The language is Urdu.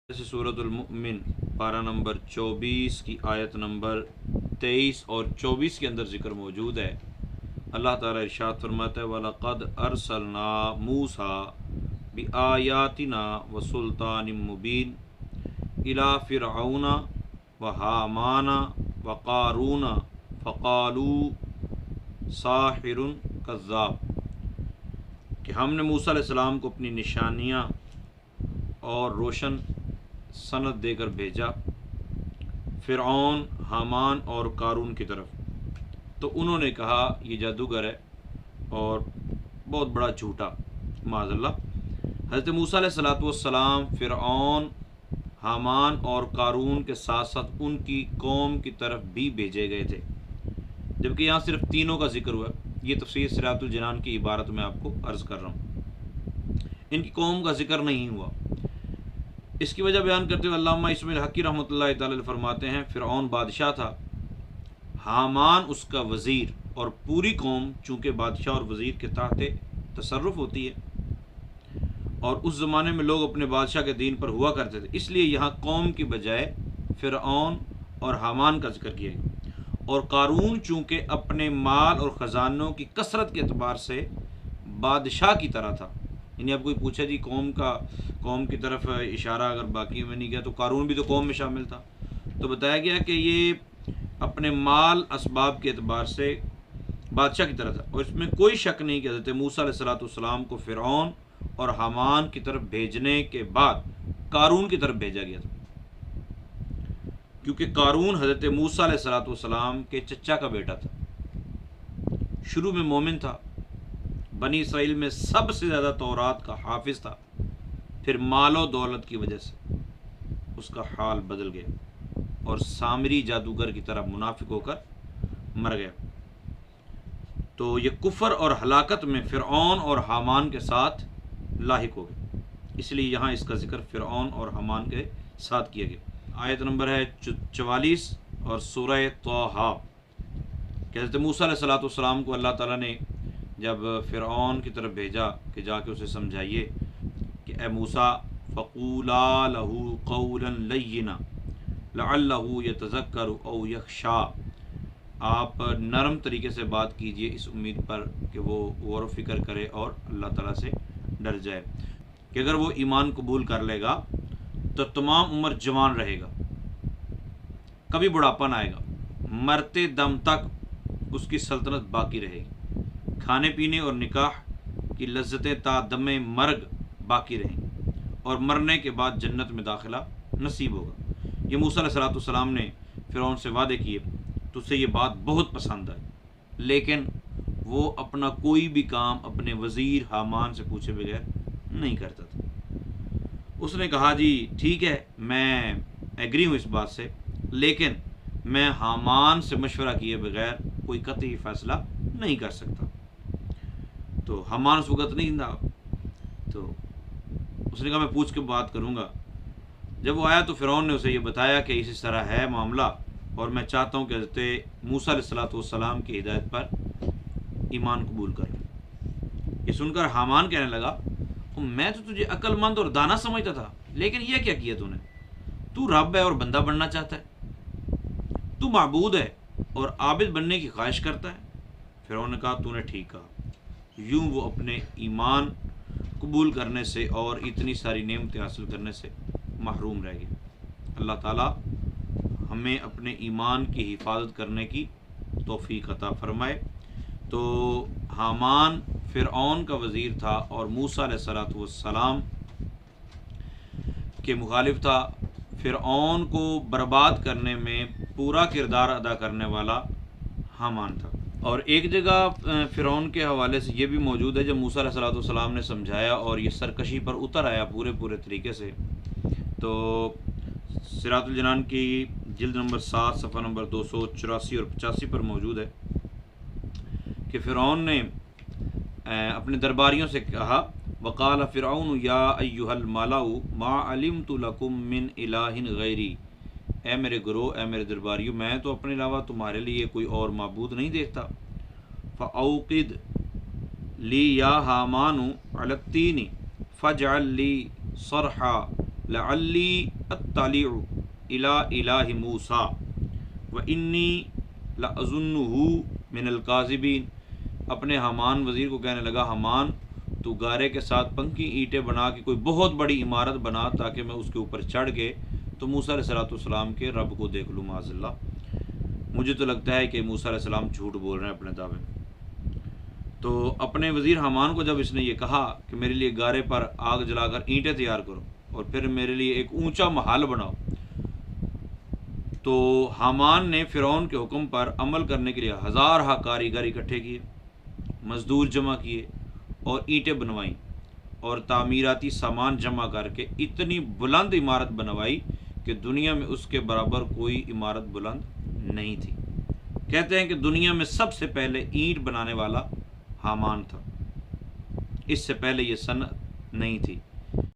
جیسے سورۃ المؤمن پارہ نمبر 24 کی آیت نمبر 23 اور 24 کے اندر ذکر موجود ہے۔ اللہ تعالیٰ ارشاد فرماتا ہے وَلَقَدْ أَرْسَلْنَا مُوسَىٰ بِآيَاتِنَا وَسُلْطَانٍ مُّبِينٍ إِلَىٰ فِرْعَوْنَ وَهَامَانَ وَقَارُونَ فَقَالُوا سَاحِرٌ كَذَّابٌ کہ ہم نے موسیٰ علیہ السلام کو اپنی نشانیاں اور روشن سند دے کر بھیجا فرعون، حامان اور قارون کی طرف، تو انہوں نے کہا یہ جادوگر ہے اور بہت بڑا جھوٹا، معاذ اللہ۔ حضرت موسیٰ علیہ السلام فرعون، حامان اور قارون کے ساتھ ساتھ ان کی قوم کی طرف بھی بھیجے گئے تھے، جبکہ یہاں صرف تینوں کا ذکر ہوا۔ یہ تفسیر صراط الجنان کی عبارت میں آپ کو عرض کر رہا ہوں، ان کی قوم کا ذکر نہیں ہوا۔ اس کی وجہ بیان کرتے ہوئے علامہ اسماعیل حقی رحمۃ اللہ تعالی فرماتے ہیں فرعون بادشاہ تھا، حامان اس کا وزیر، اور پوری قوم چونکہ بادشاہ اور وزیر کے تحت تصرف ہوتی ہے، اور اس زمانے میں لوگ اپنے بادشاہ کے دین پر ہوا کرتے تھے، اس لیے یہاں قوم کی بجائے فرعون اور حامان کا ذکر کیا گیا۔ اور قارون چونکہ اپنے مال اور خزانوں کی کثرت کے اعتبار سے بادشاہ کی طرح تھا، یعنی اب کوئی پوچھا جی قوم کی طرف اشارہ اگر باقی میں نہیں گیا تو قارون بھی تو قوم میں شامل تھا، تو بتایا گیا کہ یہ اپنے مال اسباب کے اعتبار سے بادشاہ کی طرح تھا، اور اس میں کوئی شک نہیں کہ حضرت موسیٰ علیہ السلام کو فرعون اور حامان کی طرف بھیجنے کے بعد قارون کی طرف بھیجا گیا تھا، کیونکہ قارون حضرت موسیٰ علیہ السلام کے چچا کا بیٹا تھا، شروع میں مومن تھا، بنی اسرائیل میں سب سے زیادہ تورات کا حافظ تھا، پھر مال و دولت کی وجہ سے اس کا حال بدل گیا اور سامری جادوگر کی طرح منافق ہو کر مر گیا، تو یہ کفر اور ہلاکت میں فرعون اور حامان کے ساتھ لاحق ہو گیا، اس لیے یہاں اس کا ذکر فرعون اور حامان کے ساتھ کیا گیا۔ آیت نمبر ہے 44 اور سورہ طٰہٰ کہ حضرت موسیٰ علیہ السلام کو اللہ تعالیٰ نے جب فرعون کی طرف بھیجا کہ جا کے اسے سمجھائیے کہ اے موسیٰ فَقُولَا لَهُ قَوْلًا لَيِّنًا لَعَلَّهُ يَتَذَكَّرُ أَوْ يَخْشَىٰ، آپ نرم طریقے سے بات کیجئے اس امید پر کہ وہ غور و فکر کرے اور اللہ تعالیٰ سے ڈر جائے، کہ اگر وہ ایمان قبول کر لے گا تو تمام عمر جوان رہے گا، کبھی بڑھاپا نہ آئے گا، مرتے دم تک اس کی سلطنت باقی رہے گی، کھانے پینے اور نکاح کی لذتیں تا دم مرگ باقی رہیں گی، اور مرنے کے بعد جنت میں داخلہ نصیب ہوگا۔ یہ موسیٰ علیہ السلام نے فرعون سے وعدے کیے تو اسے یہ بات بہت پسند آئی، لیکن وہ اپنا کوئی بھی کام اپنے وزیر حامان سے پوچھے بغیر نہیں کرتا تھا۔ اس نے کہا جی ٹھیک ہے میں ایگری ہوں اس بات سے، لیکن میں حامان سے مشورہ کیے بغیر کوئی قطعی فیصلہ نہیں کر سکتا۔ تو حامان اس وقت نہیں تھا، تو اس نے کہا میں پوچھ کے بات کروں گا۔ جب وہ آیا تو فرعون نے اسے یہ بتایا کہ اس طرح ہے معاملہ، اور میں چاہتا ہوں کہ حضرت موسیٰ علیہ السلام کی ہدایت پر ایمان قبول کر لیں۔ یہ سن کر حامان کہنے لگا میں تو تجھے عقل مند اور دانا سمجھتا تھا، لیکن یہ کیا کیا تو نے؟ تو رب ہے اور بندہ بننا چاہتا ہے، تو معبود ہے اور عابد بننے کی خواہش کرتا ہے۔ فرعون نے کہا تو نے ٹھیک کہا۔ یوں وہ اپنے ایمان قبول کرنے سے اور اتنی ساری نعمتیں حاصل کرنے سے محروم رہ گئے۔ اللہ تعالیٰ ہمیں اپنے ایمان کی حفاظت کرنے کی توفیق عطا فرمائے۔ تو حامان فرعون کا وزیر تھا اور موسیٰ علیہ السلام کے مخالف تھا، فرعون کو برباد کرنے میں پورا کردار ادا کرنے والا حامان تھا۔ اور ایک جگہ فرعون کے حوالے سے یہ بھی موجود ہے جب موسیٰ علیہ السلام نے سمجھایا اور یہ سرکشی پر اتر آیا پورے طریقے سے، تو صراط الجنان کی جلد نمبر 7 صفحہ نمبر 284 اور 85 پر موجود ہے کہ فرعون نے اپنے درباریوں سے کہا وقال فرعون یا ایھا الملأ ما علمت لکم من الہ غیری، اے میرے گروہ، اے میرے درباریوں، میں تو اپنے علاوہ تمہارے لیے کوئی اور معبود نہیں دیکھتا۔ فاوقد لی یا حامان علی الطین فاجعل لی صرحا لعلی اطلع الی الہ موسیٰ وانی لأظنہ من الکاذبین۔ اپنے حامان وزیر کو کہنے لگا، حامان تو گارے کے ساتھ پنکی اینٹیں بنا کے کوئی بہت بڑی عمارت بنا تاکہ میں اس کے اوپر چڑھ کے تو موسیٰ علیہ السلام کے رب کو دیکھ لوں معاذ اللہ۔ مجھے تو لگتا ہے کہ موسیٰ علیہ السلام جھوٹ بول رہے ہیں اپنے دعوے میں۔ تو اپنے وزیر حامان کو جب اس نے یہ کہا کہ میرے لیے گارے پر آگ جلا کر اینٹیں تیار کرو اور پھر میرے لیے ایک اونچا محل بناؤ، تو حامان نے فرعون کے حکم پر عمل کرنے کے لیے ہزارہ کاریگر اکٹھے کیے، مزدور جمع کیے اور اینٹیں بنوائیں اور تعمیراتی سامان جمع کر کے اتنی بلند عمارت بنوائی کہ دنیا میں اس کے برابر کوئی عمارت بلند نہیں تھی۔ کہتے ہیں کہ دنیا میں سب سے پہلے اینٹ بنانے والا حامان تھا، اس سے پہلے یہ صنعت نہیں تھی۔